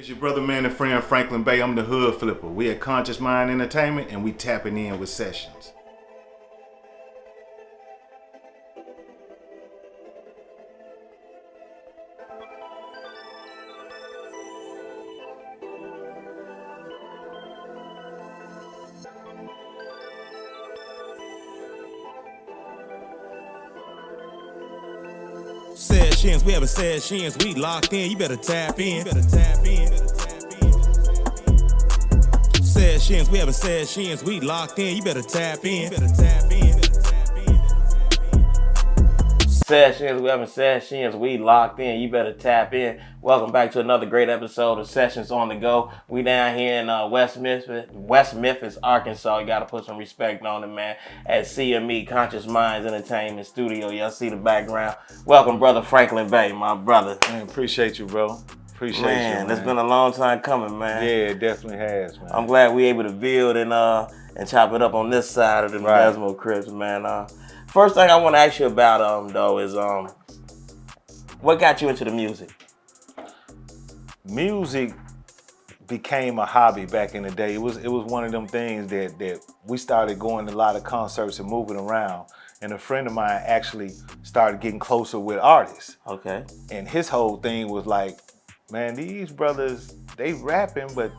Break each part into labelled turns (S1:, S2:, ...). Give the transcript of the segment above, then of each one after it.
S1: It's your brother, man, and friend Franklin Bey. I'm the HoodFlipper. We at Conscious Mind Entertainment, and we tapping in with Sessions.
S2: Sessions, we having sessions, we locked in, you better tap in. Sessions, we having sessions, we locked in, you better tap in.
S3: Sessions, we having sessions, we locked in, you better tap in. Welcome back to another great episode of Sessions on the Go. We down here in West Memphis, Arkansas. You gotta put some respect on it, man. At C.M.E, Conscious Minds Entertainment Studio. Y'all see the background. Welcome, brother Franklin Bey, my brother.
S1: Man, appreciate you, bro. Appreciate you,
S3: Man,
S1: man.
S3: it's been a long time coming, man.
S1: Yeah, it definitely has, man.
S3: I'm glad we able to build and chop it up on this side of the Desmo Cribs, man. First thing I want to ask you about, though, is what got you into the music?
S1: Music became a hobby back in the day. It was one of them things that we started going to a lot of concerts and moving around. And a friend of mine actually started getting closer with artists.
S3: Okay.
S1: And his whole thing was like, man, these brothers, they rapping, but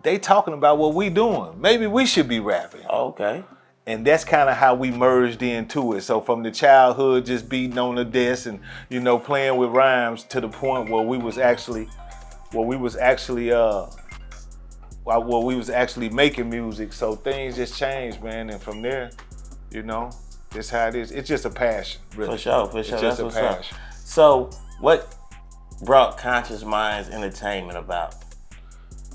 S1: they talking about what we doing. Maybe we should be rapping.
S3: Okay.
S1: And that's kind of how we merged into it. So from the childhood, just beating on the desk and, playing with rhymes to the point where we was actually making music. So things just changed, man. And from there, that's how it is. It's just a passion, really.
S3: For sure.
S1: It's just
S3: That's
S1: a
S3: what's
S1: passion.
S3: up. So what brought Conscious Minds Entertainment about?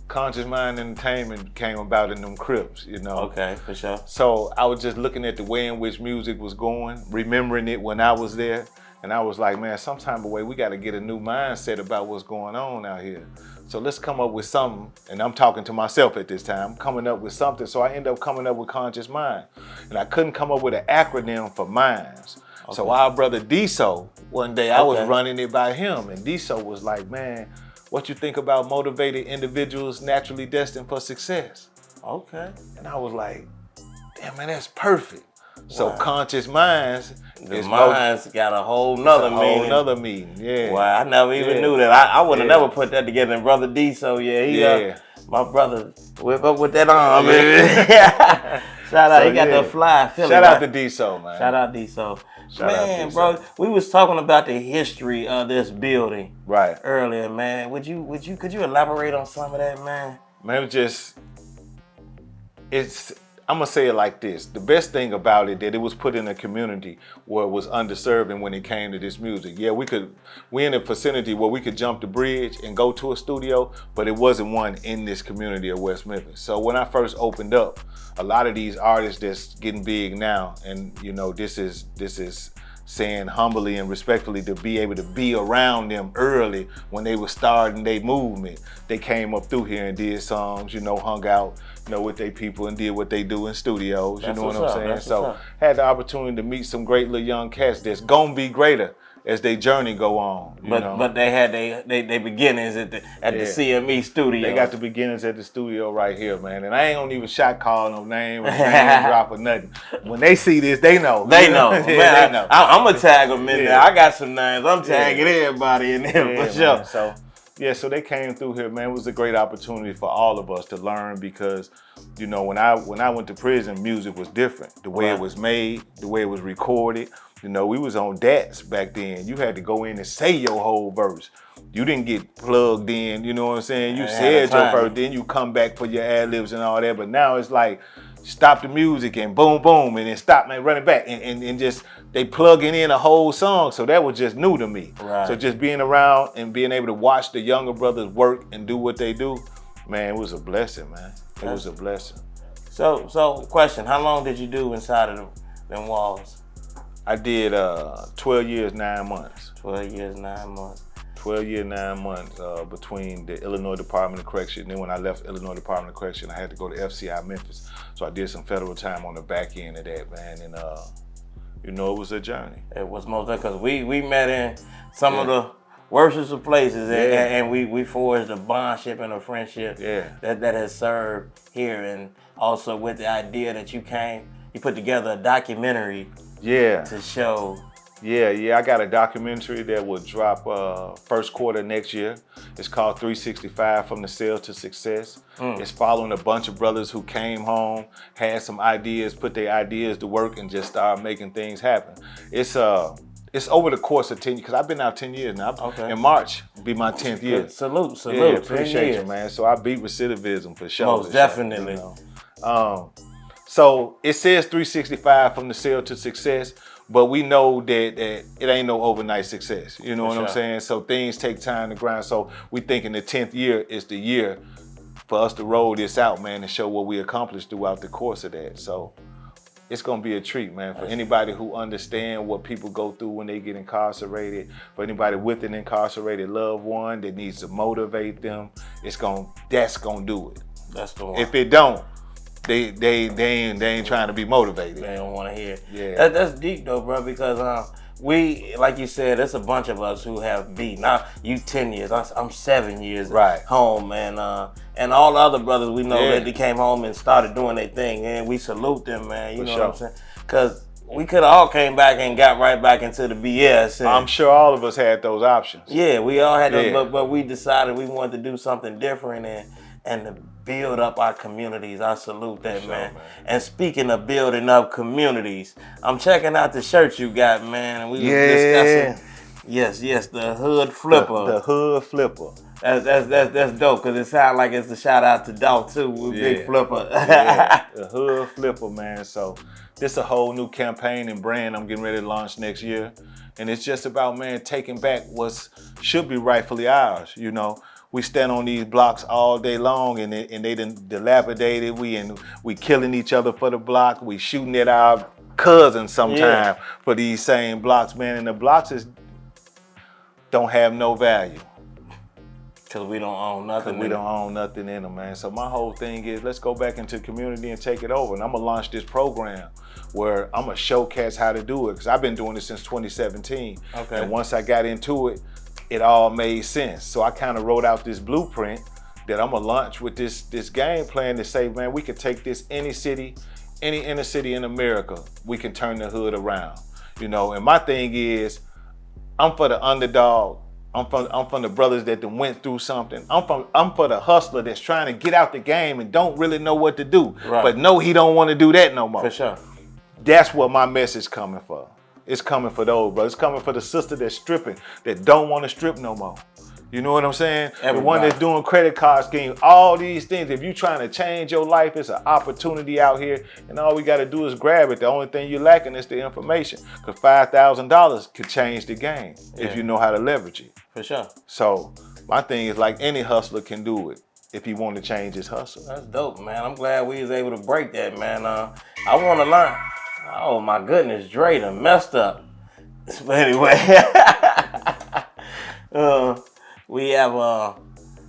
S1: Conscious Mind Entertainment came about in them Crips,
S3: Okay, for sure.
S1: So I was just looking at the way in which music was going, remembering it when I was there, and I was like, man, some type of way we got to get a new mindset about what's going on out here. So let's come up with something, and I'm talking to myself at this time, coming up with something. So I ended up coming up with Conscious Mind, and I couldn't come up with an acronym for minds. Okay. So our brother D-So, one day I was running it by him, and D-So was like, man, what you think about motivated individuals naturally destined for success?
S3: Okay.
S1: And I was like, damn, man, that's perfect. So
S3: Wow.
S1: Conscious Minds.
S3: The minds got a whole nother meaning.
S1: Whole nother meaning, yeah.
S3: Wow, I never even knew that. I would have never put that together. And brother D, so he my brother whip up with that arm, baby. Shout out, he got the fly feeling.
S1: Shout out to D-So, man.
S3: Shout out D-So. Man, bro, we was talking about the history of this building earlier, man. Could you elaborate on some of that, man?
S1: Man, I'm gonna say it like this. The best thing about it that it was put in a community where it was underserved, and when it came to this music. Yeah, we in a vicinity where we could jump the bridge and go to a studio, but it wasn't one in this community of West Memphis. So when I first opened up, a lot of these artists that's getting big now, and this is saying humbly and respectfully, to be able to be around them early when they were starting their movement. They came up through here and did songs, hung out, with their people and did what they do in studios. You know what I'm saying? So had the opportunity to meet some great little young cats that's gonna be greater as their journey go on.
S3: But they had they beginnings at the C.M.E studio.
S1: They got the beginnings at the studio right here, man. And I ain't gonna even shot call no name or name drop or nothing. When they see this, they know.
S3: They know.
S1: Man,
S3: they know. I'm gonna tag them in there. I got some names. I'm tagging everybody in there for sure.
S1: Man. So they came through here, man. It was a great opportunity for all of us to learn because, when I went to prison, music was different. The way it was made, the way it was recorded. We was on DATs back then. You had to go in and say your whole verse. You didn't get plugged in, you know what I'm saying? You said your verse, then you come back for your ad-libs and all that. But now it's like, stop the music and boom, boom, and then stop, man, run it back. And just, they plugging in a whole song. So that was just new to me.
S3: Right.
S1: So just being around and being able to watch the younger brothers work and do what they do, man, it was a blessing, man. It was a blessing.
S3: So question, how long did you do inside of them walls?
S1: I did 12 years, 9 months.
S3: 12 years, 9 months.
S1: 12 years, 9 months between the Illinois Department of Correction. Then when I left Illinois Department of Correction, I had to go to FCI Memphis. So I did some federal time on the back end of that, man. And it was a journey.
S3: It was most because we met in some of the worshipful places,
S1: Yeah.
S3: and we forged a bondship and a friendship that has served here, and also with the idea that you put together a documentary to show.
S1: Yeah, I got a documentary that will drop first quarter next year. It's called 365 From the Sale to Success. It's following a bunch of brothers who came home, had some ideas, put their ideas to work, and just started making things happen. It's over the course of 10 years, because I've been out 10 years now.
S3: Okay.
S1: In March be my 10th year.
S3: Good. Salute.
S1: Yeah, appreciate you, man. So I beat recidivism for sure.
S3: Most definitely.
S1: So it says 365 From the Sale to Success, but we know that it ain't no overnight success. You know what I'm saying? So things take time to grind. So we thinking the 10th year is the year for us to roll this out, man, and show what we accomplished throughout the course of that. So it's gonna be a treat, man, for anybody who understand what people go through when they get incarcerated, for anybody with an incarcerated loved one that needs to motivate them. That's gonna do it.
S3: That's the one.
S1: If it don't, they ain't trying to be motivated.
S3: They don't want to hear.
S1: Yeah.
S3: That's deep though, bro, because we, like you said, there's a bunch of us who have beat. Now you 10 years, I'm 7 years home, and all the other brothers we know that they came home and started doing their thing, and we salute them, man. You know what I'm saying? Because we could have all came back and got right back into the BS.
S1: I'm sure all of us had those options.
S3: Yeah, we all had those, but we decided we wanted to do something different and to build up our communities. I salute that, man. And speaking of building up communities, I'm checking out the shirt you got, man. And we was discussing. Yes, the HoodFlipper.
S1: The HoodFlipper.
S3: That's dope, because it sounds like it's a shout out to Dog too with Big Flipper.
S1: The HoodFlipper, man. So this a whole new campaign and brand I'm getting ready to launch next year. And it's just about, man, taking back what should be rightfully ours, you know. We stand on these blocks all day long, and they done dilapidated. We killing each other for the block. We shooting at our cousins sometimes for these same blocks, man. And the blocks don't have no value.
S3: Because we don't own nothing.
S1: We don't own nothing in them, man. So my whole thing is, let's go back into the community and take it over. And I'm gonna launch this program where I'm gonna show cats how to do it, because I've been doing it since 2017. Okay. And once I got into it, it all made sense. So I kind of wrote out this blueprint that I'm gonna launch with this game plan to say, man, we can take this any city, any inner city in America, we can turn the hood around. You know, and my thing is, I'm for the underdog. I'm from the brothers that done went through something. I'm for the hustler that's trying to get out the game and don't really know what to do, but know he don't want to do that no more.
S3: For sure.
S1: That's what my message coming for. It's coming for those brothers. It's coming for the sister that's stripping, that don't want to strip no more. You know what I'm saying? Everybody. The one that's doing credit card schemes, all these things. If you're trying to change your life, it's an opportunity out here, and all we got to do is grab it. The only thing you're lacking is the information, because $5,000 could change the game if you know how to leverage it.
S3: For sure.
S1: So my thing is, like, any hustler can do it if he want to change his hustle.
S3: That's dope, man. I'm glad we was able to break that, man. I want to learn. Oh my goodness, Dre done messed up. But anyway, we have,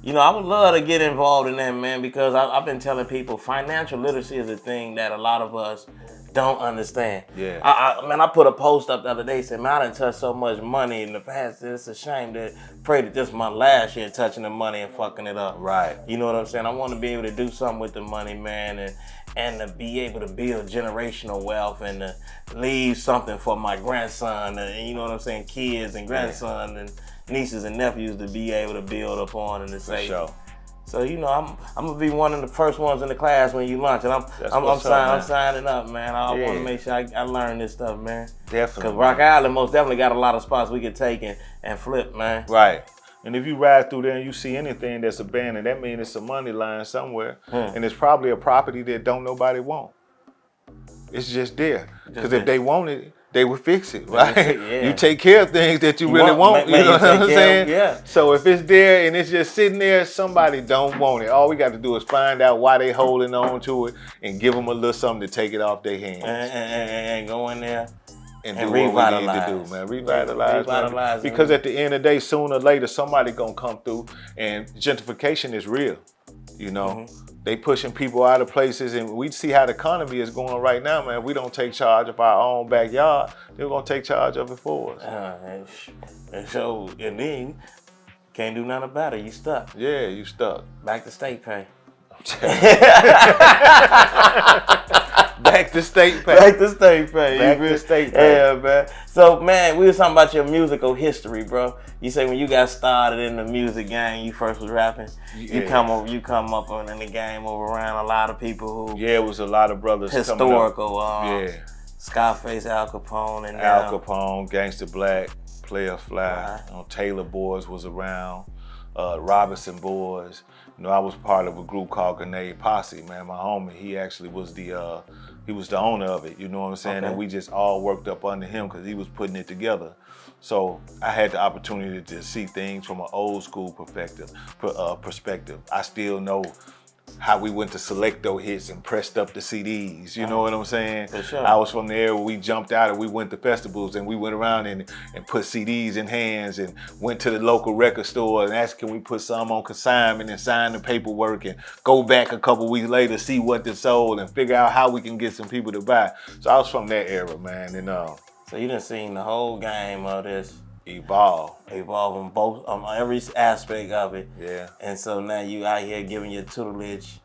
S3: you know, I would love to get involved in that, man, because I've been telling people financial literacy is a thing that a lot of us don't understand. Yeah. I put a post up the other day saying, man, I done touched so much money in the past. It's a shame that pray that this my last year touching the money and fucking it up. Right. You know what I'm saying? I want to be able to do something with the money, man, and to be able to build generational wealth and to leave something for my grandson and, you know what I'm saying, kids and grandson and nieces and nephews to be able to build upon and to say. For sure. So, you know, I'm gonna be one of the first ones in the class when you launch, and I'm signing up, man. I want to make sure I learn this stuff, man. Definitely. Because Rock Island most definitely got a lot of spots we could take and flip, man. Right.
S1: And if you ride through there and you see anything that's abandoned, that means it's a money line somewhere, and it's probably a property that don't nobody want. It's just there. Because if they want it, they would fix it, right? Yeah. You take care of things that you really want. You know what I'm saying? Yeah. So if it's there and it's just sitting there, somebody don't want it. All we got to do is find out why they holding on to it and give them a little something to take it off their hands.
S3: And go in there
S1: and do what we need to do, man. Revitalize, man. Because at the end of the day, sooner or later, somebody gonna come through, and gentrification is real. You know, they pushing people out of places, and we see how the economy is going right now, man. We don't take charge of our own backyard. They're gonna take charge of it for us.
S3: And then can't do nothing about it. You stuck.
S1: Yeah, you stuck.
S3: Back to state pay.
S1: Back to state pay.
S3: Back to state pay.
S1: Back to state pay.
S3: Yeah, man. So, man, we was talking about your musical history, bro. You say when you got started in the music game, you first was rapping. You come up in the game around a lot of people who.
S1: Yeah, it was a lot of brothers.
S3: Historical. Scarface, Al Capone, and
S1: Al Capone, Gangsta Black, Player Fly. Taylor Boys was around. Robinson Boys. You know, I was part of a group called Grenade Posse, man. My homie, he actually was the owner of it, you know what I'm saying? Okay. And we just all worked up under him because he was putting it together. So I had the opportunity to see things from an old school perspective. I still know how we went to Selecto hits and pressed up the CDs, you know what I'm saying?
S3: For sure.
S1: I was from there where we jumped out and we went to festivals and we went around and put CDs in hands and went to the local record store and asked, can we put some on consignment and sign the paperwork and go back a couple weeks later, see what they sold and figure out how we can get some people to buy. So I was from that era, man. And
S3: so you done seen the whole game of this
S1: evolve
S3: on every aspect of it.
S1: Yeah.
S3: And so now you out here giving your tutelage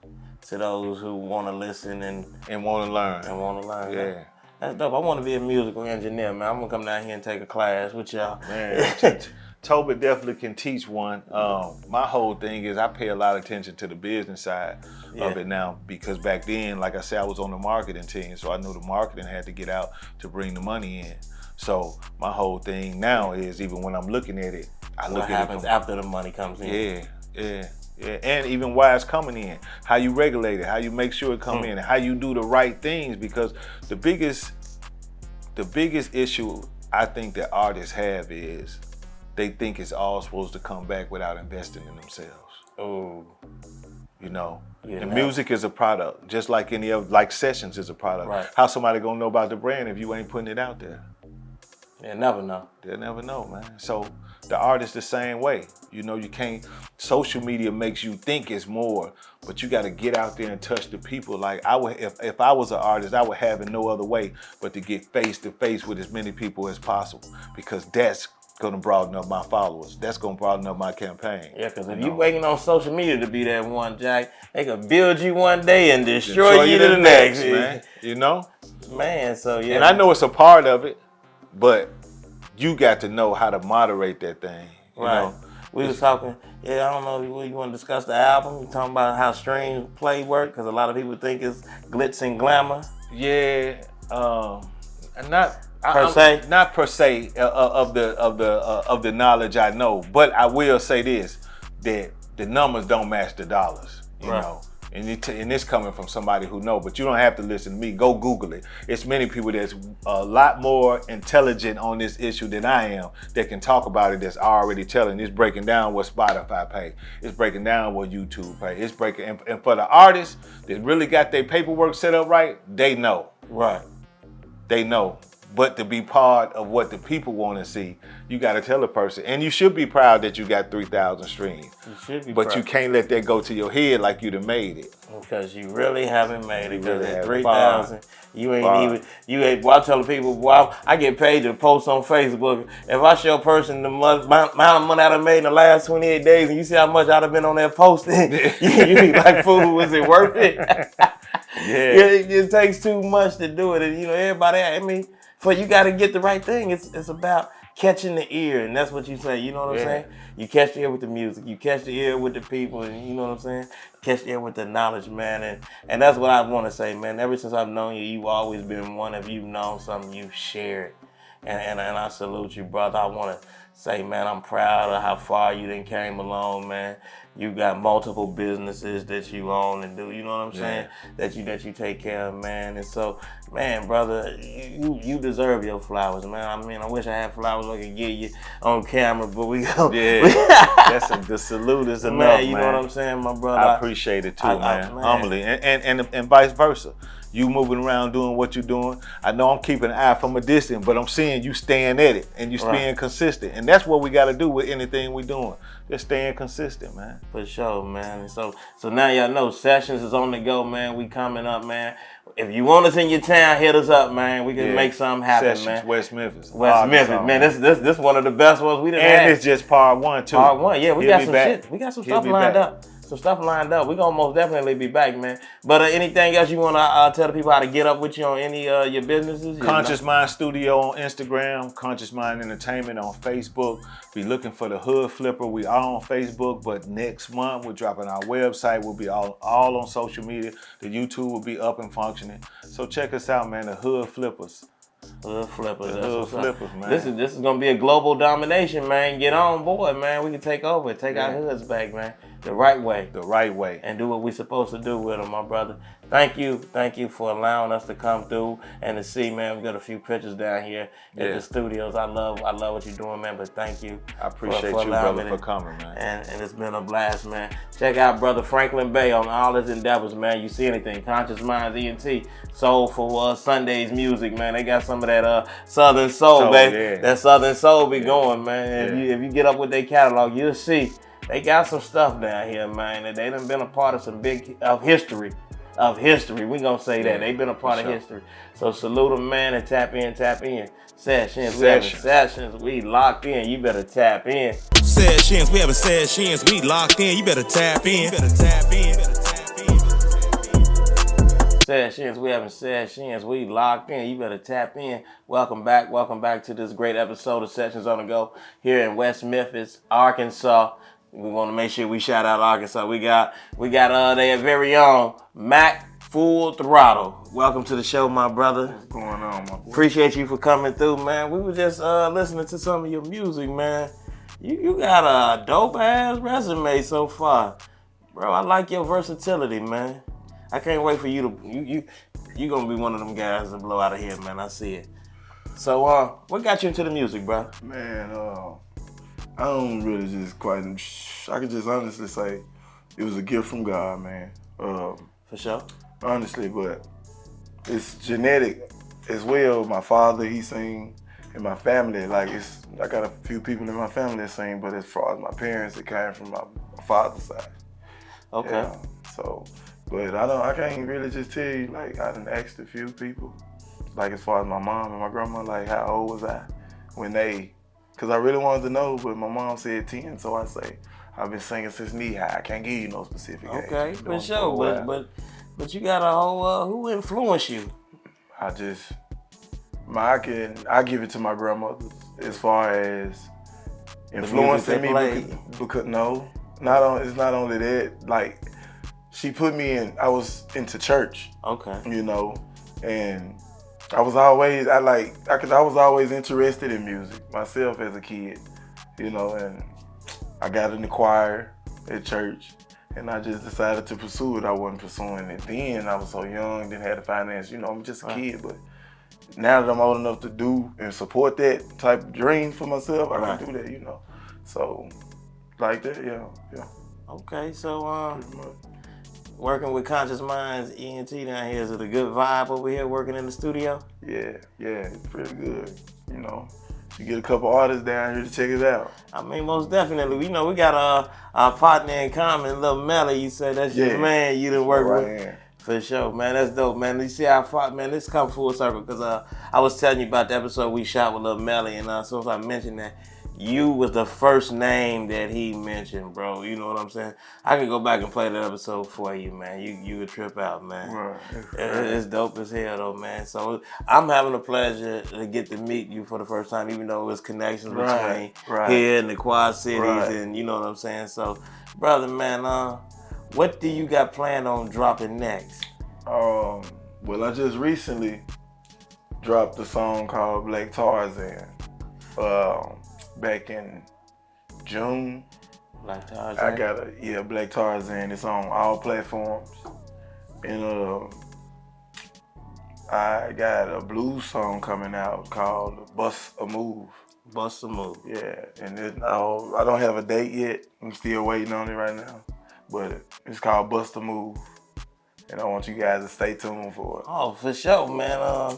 S3: to those who want to listen and
S1: want to learn.
S3: Yeah. That's dope. I want to be a musical engineer, man. I'm gonna come down here and take a class with y'all.
S1: Man, Toba definitely can teach one. My whole thing is I pay a lot of attention to the business side of it now, because back then, like I said, I was on the marketing team, so I knew the marketing had to get out to bring the money in. So my whole thing now is, even when I'm looking at it,
S3: what happens after the money comes in.
S1: Yeah. And even why it's coming in, how you regulate it, how you make sure it come in, and how you do the right things. Because the biggest issue I think that artists have is they think it's all supposed to come back without investing in themselves.
S3: Oh.
S1: You know, the music is a product, just like any other, like Sessions is a product.
S3: Right.
S1: How somebody gonna know about the brand if you ain't putting it out there?
S3: They'll never know.
S1: They'll never know, man. So the artist the same way. You know, you can't, social media makes you think it's more, but you gotta get out there and touch the people. Like I would, if I was an artist, I would have it no other way but to get face to face with as many people as possible, because that's gonna broaden up my followers. That's gonna broaden up my campaign.
S3: Yeah, because if you waiting on social media to be that one, Jack, they could build you one day and destroy you to the next,
S1: man. You know?
S3: Man, so yeah.
S1: And I know it's a part of it, but you got to know how to moderate that thing. You know?
S3: We was talking, I don't know, you want to discuss the album? You talking about how stream play work? Because a lot of people think it's glitz and glamour.
S1: Yeah, not per se of the knowledge I know, but I will say this, that the numbers don't match the dollars, you know. And it's coming from somebody who know, but you don't have to listen to me. Go Google it. It's many people that's a lot more intelligent on this issue than I am that can talk about it, that's already telling. It's breaking down what Spotify pay. It's breaking down what YouTube pay. It's breaking, and for the artists that really got their paperwork set up right, they know.
S3: Right.
S1: They know. But to be part of what the people want to see, you got to tell a person. And you should be proud that you got 3,000 streams.
S3: You should be
S1: But
S3: proud.
S1: you can't let that go to your head like you done made it.
S3: Because you really haven't made it. Because
S1: really
S3: at
S1: haven't.
S3: 3,000, you ain't even, well, I tell people, well, I get paid to post on Facebook. If I show a person the amount of money I done made in the last 28 days and you see how much I done been on that posting, you be like, fool, was it worth it? It takes too much to do it. And, you know, everybody, I mean, you got to get the right thing. It's about catching the ear, and that's what you say. You know what I'm saying? You catch the ear with the music. You catch the ear with the people, and you know what I'm saying? Catch the ear with the knowledge, man. And that's what I want to say, man. Ever since I've known you, you've always been one. If you've known something, you've shared. And I salute you, brother. I want to say, man, I'm proud of how far you done came along, man. You got multiple businesses that you own and do, you know what I'm saying? That you take care of, man. And so, man, brother, you deserve your flowers, man. I mean, I wish I had flowers I could give you on camera, but we go.
S1: The salute is enough, man.
S3: You know what I'm saying, my brother?
S1: I appreciate it too, man. Humbly, and vice versa. You moving around doing what you're doing. I know I'm keeping an eye from a distance, but I'm seeing you staying at it and you staying consistent. And that's what we got to do with anything we doing. Just staying consistent, man.
S3: For sure, man. And so now y'all know Sessions is on the go, man. We coming up, man. If you want us in your town, hit us up, man. We can make something happen,
S1: Sessions,
S3: man.
S1: West Memphis.
S3: West Memphis, man. This one of the best ones we done had.
S1: And it's just part one, too.
S3: Part one, yeah. We got some shit. We got some stuff lined up. Some stuff lined up. We're gonna most definitely be back, man. But anything else you wanna tell the people how to get up with you on any your businesses?
S1: Conscious Mind Studio on Instagram, Conscious Mind Entertainment on Facebook. Be looking for the Hood Flipper. We are on Facebook, but next month we're dropping our website. We'll be all on social media. The YouTube will be up and functioning. So check us out, man. The Hood Flippers.
S3: Hood Flippers.
S1: Hood Flippers, man.
S3: This is gonna be a global domination, man. Get on board, man. We can take over, take our hoods back, man. The right way.
S1: The right way.
S3: And do what we're supposed to do with them, my brother. Thank you for allowing us to come through and to see, man. We got a few pictures down here at the studios. I love what you're doing, man. But thank you.
S1: I appreciate you, brother, for coming, man.
S3: And it's been a blast, man. Check out brother Franklin Bey on all his endeavors, man. You see anything? Conscious Minds ENT, Soulful Sundays music, man. They got some of that Southern Soul, baby.
S1: Yeah.
S3: That Southern Soul be going, man. If you get up with their catalog, you'll see they got some stuff down here, man. That they done been a part of some big history. We gonna say that. They've been a part of history. So salute them, man, and tap in. Sessions. We having sessions. We locked in. You better tap in.
S2: Sessions, we having sessions. We locked in. You better tap in.
S3: Sessions, we having sessions. We locked in. You better tap in. Welcome back to this great episode of Sessions on the Go here in West Memphis, Arkansas. We want to make sure we shout out Arkansas. We got their very own Mac Full Throttle. Welcome to the show, my brother.
S4: What's going on, my boy?
S3: Appreciate you for coming through, man. We were just listening to some of your music, man. You got a dope ass resume so far, bro. I like your versatility, man. I can't wait for you to you gonna be one of them guys that blow out of here, man. I see it. So what got you into the music, bro?
S4: Man, I don't really just quite. I could just honestly say it was a gift from God, man.
S3: For sure.
S4: Honestly, but it's genetic as well. My father, he sing, and my family, like I got a few people in my family that sing, but as far as my parents, it came from my father's side.
S3: Okay.
S4: Yeah, so, but I can't really just tell you. Like I done asked a few people, like as far as my mom and my grandma, like how old was I when they. Cause I really wanted to know, but my mom said 10, so I say I've been singing since knee high. I can't give you no specific age.
S3: Okay, for sure. But you got a whole who influenced you?
S4: I give it to my grandmother as far as influencing me because no, it's not only that. Like she put me in. I was into church.
S3: Okay.
S4: You know, and. I was always interested in music myself as a kid, you know, and I got in the choir at church and I just decided to pursue it. I wasn't pursuing it then. I was so young, didn't have the finance, you know, I'm just a kid, but now that I'm old enough to do and support that type of dream for myself, I can do that, you know. So, like that, yeah.
S3: Okay, so working with Conscious Minds ENT down here, is it a good vibe over here working in the studio?
S4: Yeah, it's pretty good. You know, you get a couple artists down here to check it out.
S3: I mean, most definitely. You know, we got our partner in common, Lil Melly. You said that's your man you done work with.
S4: Hand.
S3: For sure, man. That's dope, man. You see how far, man, this come full circle because I was telling you about the episode we shot with Lil Melly, and as soon as I mentioned that, you was the first name that he mentioned, bro. You know what I'm saying? I can go back and play that episode for you, man. You would trip out, man.
S4: Right.
S3: It's dope as hell, though, man. So I'm having the pleasure to get to meet you for the first time, even though it was connections between here and the Quad Cities, and you know what I'm saying? So, brother, man, what do you got planned on dropping next?
S4: Well, I just recently dropped a song called Black Tarzan. Back in June.
S3: Black Tarzan?
S4: I got Black Tarzan. It's on all platforms. And I got a blues song coming out called Bust a Move.
S3: Bust a Move.
S4: Yeah, and I don't have a date yet. I'm still waiting on it right now. But it's called Bust a Move. and I want you guys to stay tuned for it.
S3: Oh, for sure, man.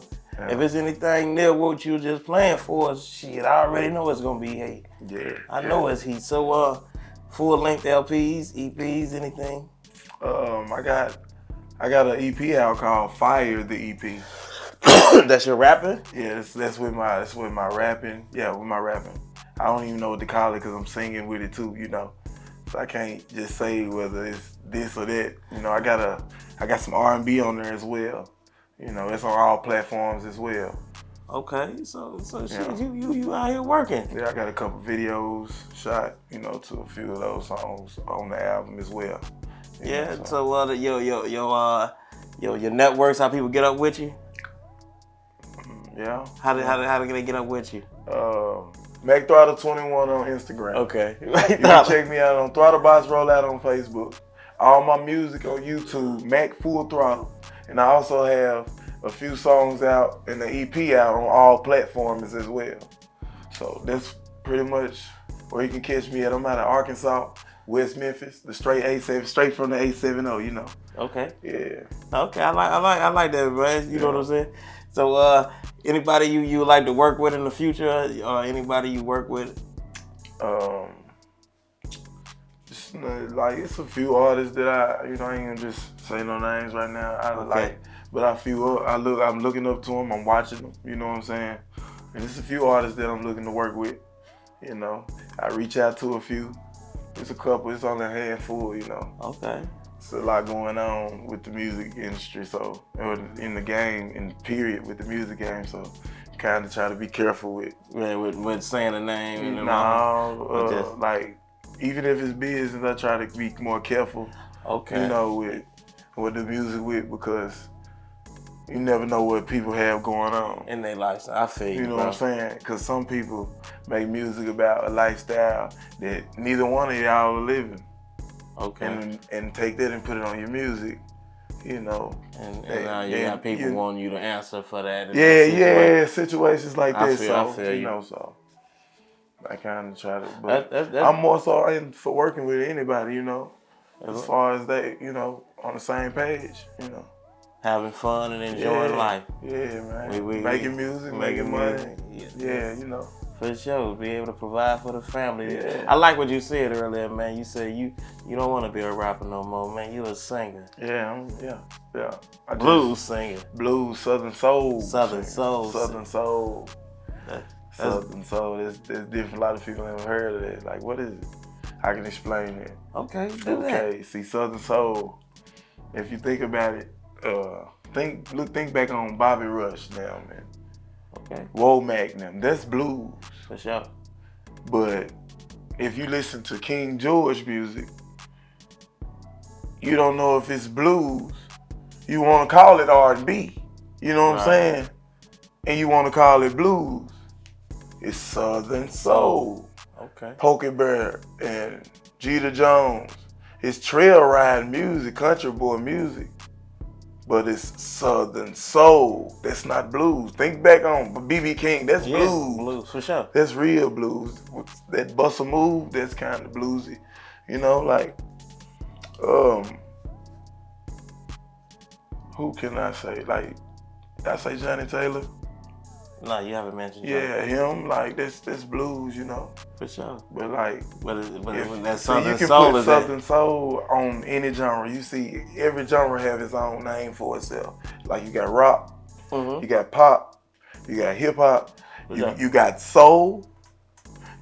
S3: If it's anything near what you just playing for, shit, I already know it's gonna be hate.
S4: Yeah.
S3: I know it's heat. So, full-length LPs, EPs, anything?
S4: I got an EP out called Fire the EP.
S3: That's your rapping?
S4: Yeah, that's with my rapping. Yeah, with my rapping. I don't even know what to call it because I'm singing with it too, you know. So I can't just say whether it's this or that. You know, I got some R&B on there as well. You know, it's on all platforms as well.
S3: Okay, so shit,
S4: Yeah.
S3: you out here working.
S4: Yeah, I got a couple videos shot, you know, to a few of those songs on the album as well. You
S3: Yeah,
S4: know,
S3: so your networks, how people get up with you?
S4: Yeah.
S3: How do they get up with you?
S4: Mac Throttle 21 on Instagram.
S3: Okay.
S4: You can check me out on Throttlebox Rollout on Facebook. All my music on YouTube, Mac Full Throttle. And I also have a few songs out and the EP out on all platforms as well. So that's pretty much where you can catch me at. I'm out of Arkansas, West Memphis, the straight from the 870, you know.
S3: Okay.
S4: Yeah.
S3: Okay, I like that, man. You know what I'm saying? So, anybody you like to work with in the future, or anybody you work with?
S4: Just, like it's a few artists that I ain't gonna just say no names right now. But I'm looking up to them. I'm watching them. You know what I'm saying? And it's a few artists that I'm looking to work with. You know, I reach out to a few. It's a couple. It's only a handful. You know.
S3: Okay.
S4: It's a lot going on with the music industry, so in the game, in period with the music game. So, kind of try to be careful with.
S3: Yeah, with saying the name.
S4: Like even if it's business, I try to be more careful.
S3: Okay.
S4: You know, with the music because you never know what people have going on
S3: in their lifestyle. I feel you.
S4: You know
S3: bro.
S4: what I'm saying? Because some people make music about a lifestyle that neither one of y'all are living.
S3: Okay.
S4: And take that and put it on your music, you know.
S3: And now you got people wanting you to answer for that.
S4: Situations like that.
S3: I feel you.
S4: Know, so I kind of try to, but I'm more so in for working with anybody, you know, as far as they, you know, on the same page, you know.
S3: Having fun and enjoying life.
S4: Yeah, man. Making music, making money. Yeah, you know.
S3: For sure, be able to provide for the family.
S4: Yeah.
S3: I like what you said earlier, man. You said you don't want to be a rapper no more, man. You a singer.
S4: Yeah.
S3: Blues singer.
S4: Blues, Southern Soul.
S3: Southern Soul.
S4: Southern Soul. Southern Soul. There's different. A lot of people haven't heard of that. Like, what is it? I can explain it.
S3: Okay,
S4: Okay, see, Southern Soul. If you think about it, think back on Bobby Rush now, man.
S3: Okay.
S4: Womack them. That's blues.
S3: For sure.
S4: But if you listen to King George music, you don't know if it's blues. You want to call it R&B. You know what I'm saying? And you want to call it blues. It's Southern Soul.
S3: Okay.
S4: Pokey Bear and Jeter Jones. It's trail ride music, country boy music. But it's Southern Soul. That's not blues. Think back on B.B. King. That's blues.
S3: Blues, for sure.
S4: That's real blues. That Busta Move, that's kind of bluesy. You know, like, who can I say? Like, I say Johnny Taylor.
S3: No, you haven't mentioned Johnny.
S4: Yeah, him, like, that's blues, you know.
S3: For sure.
S4: But like,
S3: when that Southern
S4: you can
S3: Soul
S4: put
S3: is
S4: Southern Soul on any genre. You see, every genre have its own name for itself. Like you got rock, you got pop, you got hip hop, you got soul,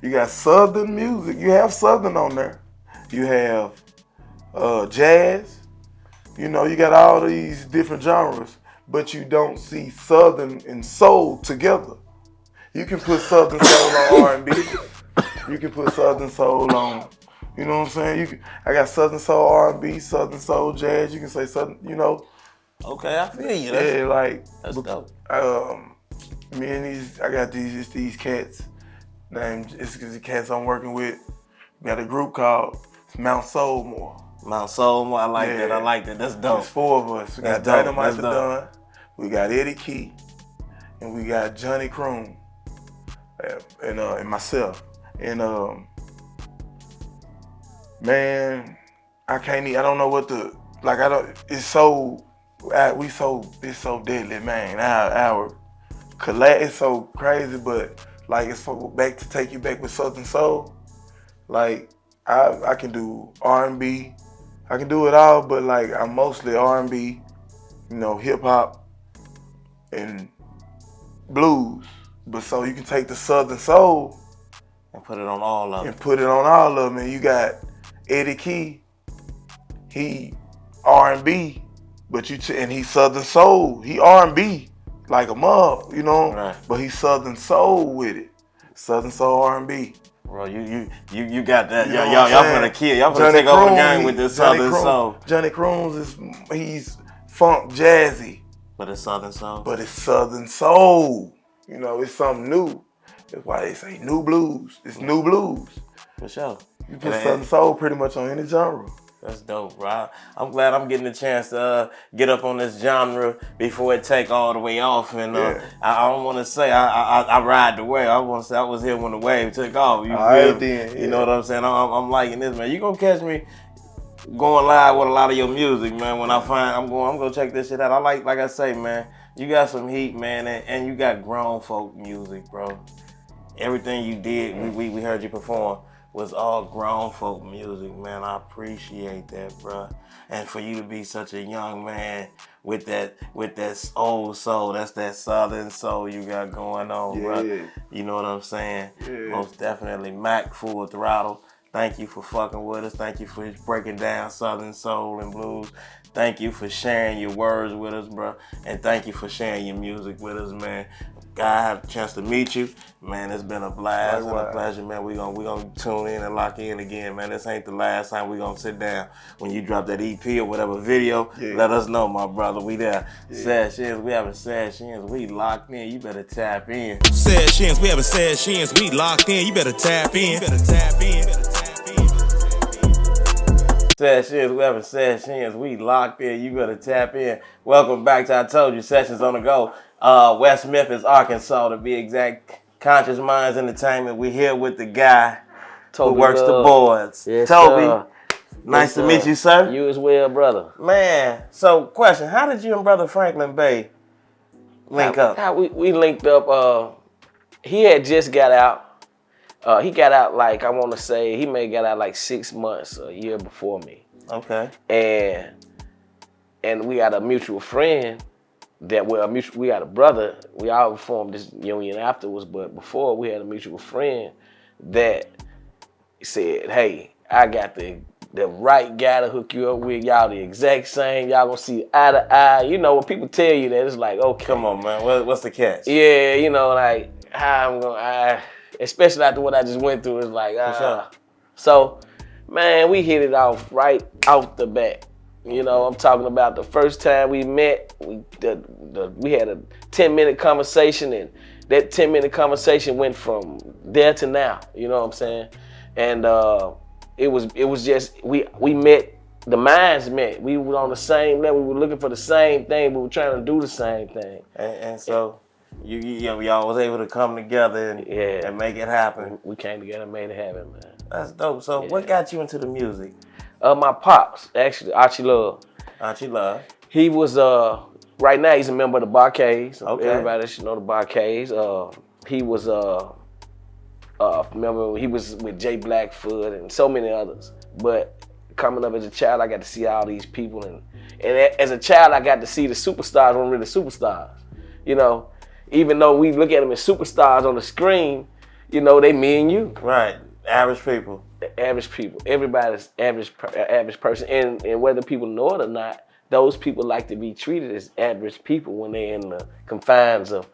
S4: you got Southern music. You have Southern on there. You have jazz. You know, you got all these different genres, but you don't see Southern and soul together. You can put Southern Soul on R&B. You can put Southern Soul on, you know what I'm saying? I got Southern Soul R&B, Southern Soul jazz. You can say Southern, you know.
S3: Okay, I feel you. That's dope.
S4: Me and I got these cats named, it's the cats I'm working with. We got a group called Mount Soulmore.
S3: Mount Soulmore, I like that. I like that. That's dope.
S4: There's 4 of us. We got Dynamite the Don, we got Eddie Key, and we got Johnny Kroom, and myself. And man, I don't know what like I don't. It's so it's so deadly, man. Our collab is so crazy, but like it's so back to take you back with Southern Soul. Like I can do R&B, I can do it all, but like I'm mostly R&B, hip hop and blues. But so you can take the Southern Soul
S3: and put it on all of them.
S4: And put it on all of them. And you got Eddie Key, he R&B, but and he's Southern Soul. He R&B like a mug,
S3: Right.
S4: But he's Southern Soul with it. Southern Soul R&B.
S3: Bro, you got that.
S4: Y'all
S3: Y'all finna kill. Y'all finna take over the game with this Southern Soul.
S4: Johnny Crooms he's funk jazzy.
S3: But it's Southern Soul.
S4: But it's Southern Soul. It's something new. That's why they say new blues. It's new blues.
S3: For sure.
S4: You put Southern Soul pretty much on any genre.
S3: That's dope, bro. I'm glad I'm getting a chance to get up on this genre before it take all the way off. And I don't want to say I ride the wave. I want to say I was here when the wave took off. You feel me? You know what I'm saying? I'm liking this, man. You gonna catch me going live with a lot of your music, man. When I'm gonna check this shit out. I like I say, man. You got some heat, man, and you got grown folk music, bro. Everything you did, we heard you perform, was all grown folk music, man. I appreciate that, bro. And for you to be such a young man with that old soul, that's that Southern soul you got going on, bro. You know what I'm saying? Yeah. Most definitely. Mac Full Throttle. Thank you for fucking with us. Thank you for breaking down Southern soul and blues. Thank you for sharing your words with us, bro. And thank you for sharing your music with us, man. I had a chance to meet you, man. It's been a blast and a pleasure, man. We gonna tune in and lock in again, man. This ain't the last time we gonna sit down. When you drop that EP or whatever video, let us know, my brother. We there. Sessions, we having sessions. We locked in. You better tap in.
S2: Sessions, we having sessions. We locked in. You better tap in.
S3: Sessions, we having sessions. We locked in. You better tap in. Welcome back to I Told You Sessions on the Go. West Memphis, Arkansas, to be exact. Conscious Minds Entertainment. We here with the guy who works the boards.
S5: Yes,
S3: Toby, nice to meet you, sir.
S5: You as well, brother.
S3: Man, so question, how did you and Brother Franklin Bey link up?
S5: How we linked up, he had just got out. He got out like, I want to say, he may have got out like 6 months, a year before me.
S3: Okay.
S5: And we had a mutual friend that we had a brother. We all formed this union afterwards, but before we had a mutual friend that said, hey, I got the right guy to hook you up with. Y'all the exact same. Y'all gonna see eye to eye. You know, when people tell you that, it's like, okay.
S3: Come on, man. What's the catch?
S5: Yeah, like how I'm gonna, especially after what I just went through, it's like,
S3: sure.
S5: So, man, we hit it off right out the bat. I'm talking about the first time we met, we had a 10-minute conversation, and that 10-minute conversation went from there to now, you know what I'm saying? And it was just, we met, the minds met. We were on the same level, we were looking for the same thing, we were trying to do the same thing.
S3: And so, y'all was able to come together and make it happen.
S5: We came together and made it happen, man.
S3: That's dope. So what got you into the music?
S5: My pops, actually, Archie Love.
S3: Archie Love.
S5: He was, right now he's a member of the Barcades.
S3: Okay.
S5: Everybody should know the Barcades. He was, remember, he was with Jay Blackfoot and so many others. But coming up as a child, I got to see all these people. And as a child, I got to see the superstars weren't really superstars. Even though we look at them as superstars on the screen, they me and you.
S3: Right. Average people.
S5: Average people. Everybody's average person. And whether people know it or not, those people like to be treated as average people when they're in the confines of,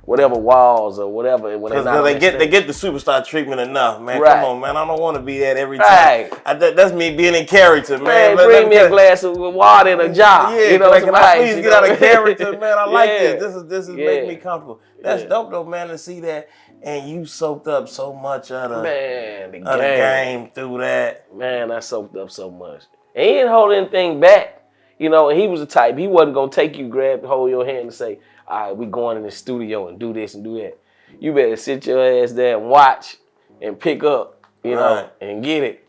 S5: whatever walls or whatever. Because
S3: they get the superstar treatment enough, man.
S5: Right.
S3: Come on, man. I don't want to be that every time. Right. That's me being in character, man.
S5: Bring me a glass of water and a jar.
S3: Yeah, can I please get out of character, man? I like this. This is making me comfortable. That's dope, though, man, to see that. And you soaked up so much of the game through that.
S5: Man, I soaked up so much. And he didn't hold anything back. And he was the type, he wasn't going to take you, hold your hand and say, all right, we going in the studio and do this and do that. You better sit your ass there and watch and pick up, and get it.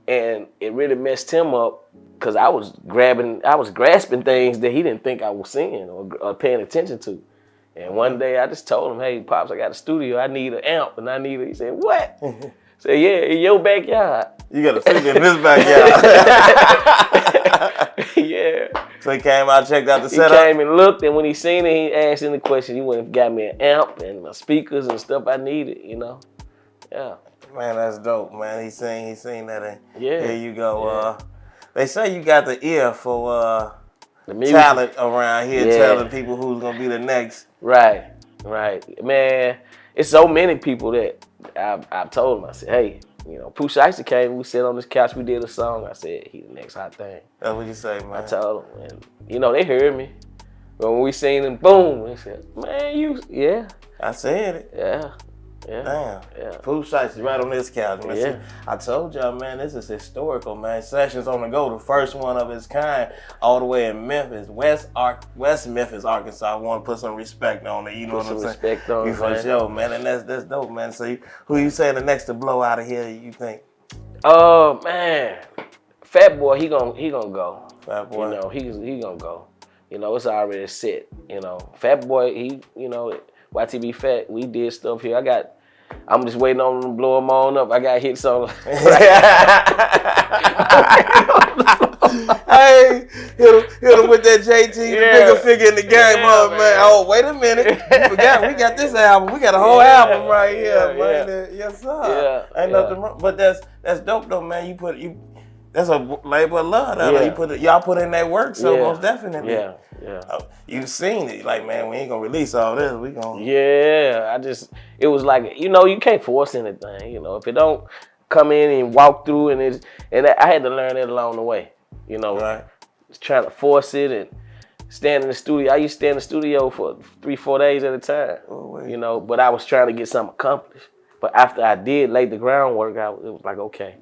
S5: And it really messed him up because I was grasping things that he didn't think I was seeing or paying attention to. And one day I just told him, "Hey, Pops, I got a studio. I need an amp, and I need it." He said, "What?" I said, "Yeah, in your backyard."
S3: You got a studio in this backyard.
S5: Yeah.
S3: So he came out, checked out the
S5: He
S3: setup.
S5: came and looked, and when he seen it, he asked any question. He went and got me an amp and my speakers and stuff I needed, Yeah.
S3: Man, that's dope, man. He seen that. And
S5: Yeah.
S3: Here you go.
S5: Yeah.
S3: They say you got the ear for
S5: The music.
S3: talent around here,
S5: Yeah.
S3: telling people who's gonna be the next.
S5: Right. Man, it's so many people that I've told them, I said, hey, Pooh Shiesty came, we sat on this couch, we did a song. I said, he the next hot thing.
S3: That's what you say, man.
S5: I told them, and they heard me. But when we seen him, boom, they said, man, yeah.
S3: I said it.
S5: Yeah.
S3: Damn.
S5: Yeah.
S3: Pooh Shiesty right on this couch, man.
S5: Yeah.
S3: See, I told y'all, man, this is historical, man. Sessions on the Go, the first one of its kind, all the way in Memphis, West Memphis, Arkansas. I want to put some respect on it. You know what I'm saying?
S5: Respect on it,
S3: For
S5: man.
S3: sure, man. And that's dope, man. So who you saying the next to blow out of here? You think?
S5: Man, Fat Boy, he gonna go.
S3: Fat Boy.
S5: He gonna go. It's already set. Fat Boy, he, YTB Fat, we did stuff here. I'm just waiting on him to blow them on up. I got hits on.
S3: Hey, hit him with that JT, the bigger figure in the game,
S5: Yeah,
S3: man. Oh, wait a minute. You forgot, we got this album. We got a whole album right here, man. Yes, sir. Ain't nothing wrong. But that's dope, though, man. That's a labor of love. Y'all put in that work, so most definitely.
S5: Yeah.
S3: You've seen it. Like, man, we ain't going to release all this. We going to.
S5: Yeah, it was like, you can't force anything. If it don't come in and walk through, and I had to learn it along the way.
S3: Right.
S5: Just trying to force it and stand in the studio. I used to stay in the studio for 3-4 days at a time. But I was trying to get something accomplished. But after I did lay the groundwork, it was like, okay,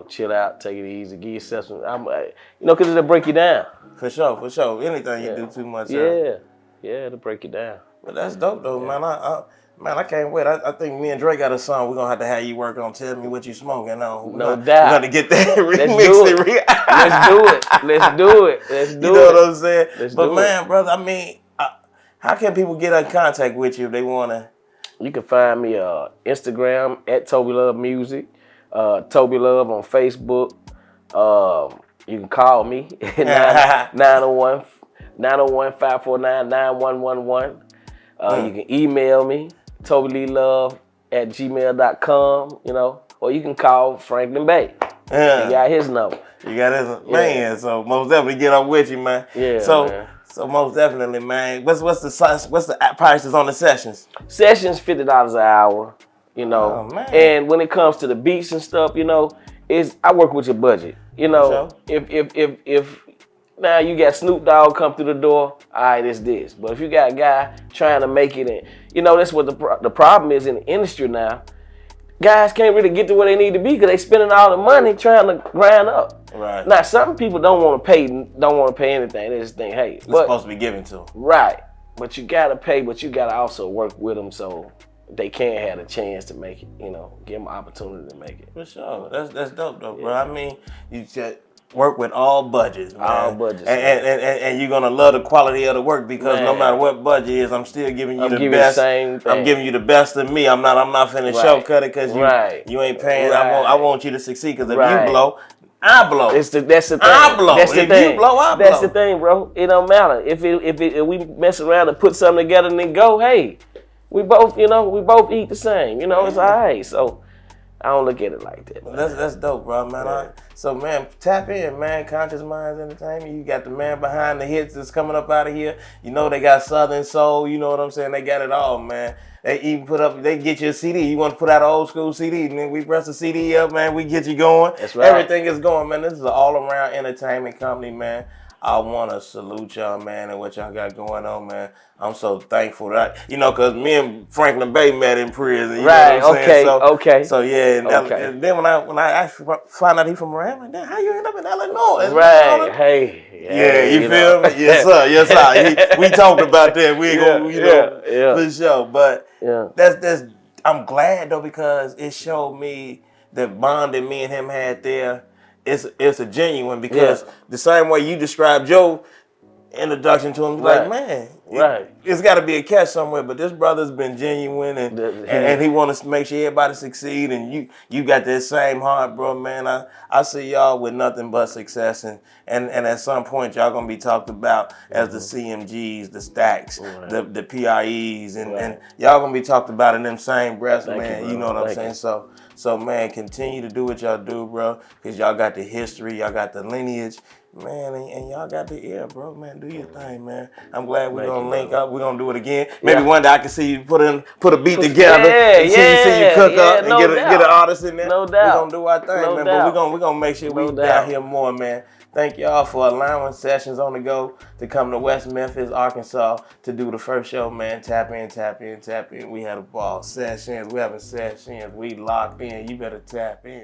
S5: chill out, take it easy, give yourself some, because it'll break you down.
S3: For sure. Anything you do too much.
S5: Yeah, it'll break you down.
S3: But that's dope, though, man. I can't wait. I think me and Dre got a song we're going to have you work on. Tell me what you smoking on.
S5: No doubt.
S3: We're going to get that remix.
S5: Let's do it.
S3: You know what I'm saying? But, man,
S5: it.
S3: brother, I mean, how can people get in contact with you if they want to?
S5: You can find me Instagram at Toby Love Music, Toby Love on Facebook. You can call me at 901-549-9111. You can email me, TobyLeeLove@gmail.com, or you can call Franklin Bey.
S3: Yeah.
S5: You got his number.
S3: You got his man, so most definitely get up with you, man.
S5: Yeah.
S3: So most definitely, man. What's the prices on the sessions?
S5: Sessions $50 an hour,
S3: Oh, man.
S5: And when it comes to the beats and stuff, I work with your budget.
S3: Sure.
S5: If now you got Snoop Dogg come through the door, all right, it's this. But if you got a guy trying to make it in, that's what the problem is in the industry now. Guys can't really get to where they need to be because they spending all the money trying to grind up.
S3: Right.
S5: Now, some people don't want to pay anything. They just think, hey,
S3: it's supposed to be given to them.
S5: Right. But you gotta pay, but you gotta also work with them so they can have a chance to make it. Give them an opportunity to make it.
S3: For sure. That's dope, though, bro. I mean, you just work with all budgets, man.
S5: All budgets.
S3: And you're gonna love the quality of the work because no matter what budget is, I'm still giving you the best.
S5: Same thing.
S3: I'm giving you the best of me. I'm not finna shortcut it because you ain't paying.
S5: Right.
S3: I want you to succeed because if you blow, I blow.
S5: That's the thing.
S3: I blow.
S5: That's the
S3: If
S5: thing.
S3: you blow, I blow.
S5: That's the thing, bro. It don't matter if we mess around and put something together and then go. Hey, we both eat the same. It's all right. So I don't look at it like that.
S3: That's dope, bro, man.
S5: Yeah.
S3: So, man, tap in, man. Conscious Minds Entertainment. You got the man behind the hits that's coming up out of here. They got Southern Soul. You know what I'm saying? They got it all, man. They even they get you a CD. You want to put out an old school CD, and then we press the CD up, man. We get you going.
S5: That's right.
S3: Everything is going, man. This is an all-around entertainment company, man. I want to salute y'all, man, and what y'all got going on, man. I'm so thankful that, because me and Franklin Bey met in prison. You
S5: right,
S3: know what I'm saying?
S5: Okay.
S3: So, yeah, and then when I actually find out he from around, like, how you end up in Illinois?
S5: Right, hey.
S3: Yeah, you feel me? Yes, sir. We talked about that. We ain't gonna, for sure. But that's I'm glad, though, because it showed me the bond that me and him had there, it's a genuine because the same way you described your introduction to him, like, man, it's got to be a catch somewhere. But this brother's been genuine and he wants to make sure everybody succeed. And you got that same heart, bro, man. I see y'all with nothing but success, and at some point y'all gonna be talked about as the CMGs, the Stacks, the PIEs, and y'all gonna be talked about in them same breaths, man. You know what I'm saying? So man, continue to do what y'all do, bro, because y'all got the history, y'all got the lineage. Man, and y'all got the ear, bro. Man, do your thing, man. I'm glad we're gonna link up. We're gonna do it again. Maybe one day I can see you put a beat together and see you cook up and get an artist in there.
S5: No doubt.
S3: We're gonna do our thing, man.
S5: Doubt.
S3: But we're gonna make sure we down here more, man. Thank y'all for allowing Sessions on the Go to come to West Memphis, Arkansas to do the first show, man. Tap in, tap in, tap in. We had a ball. Sessions, we having sessions. We locked in. You better tap in.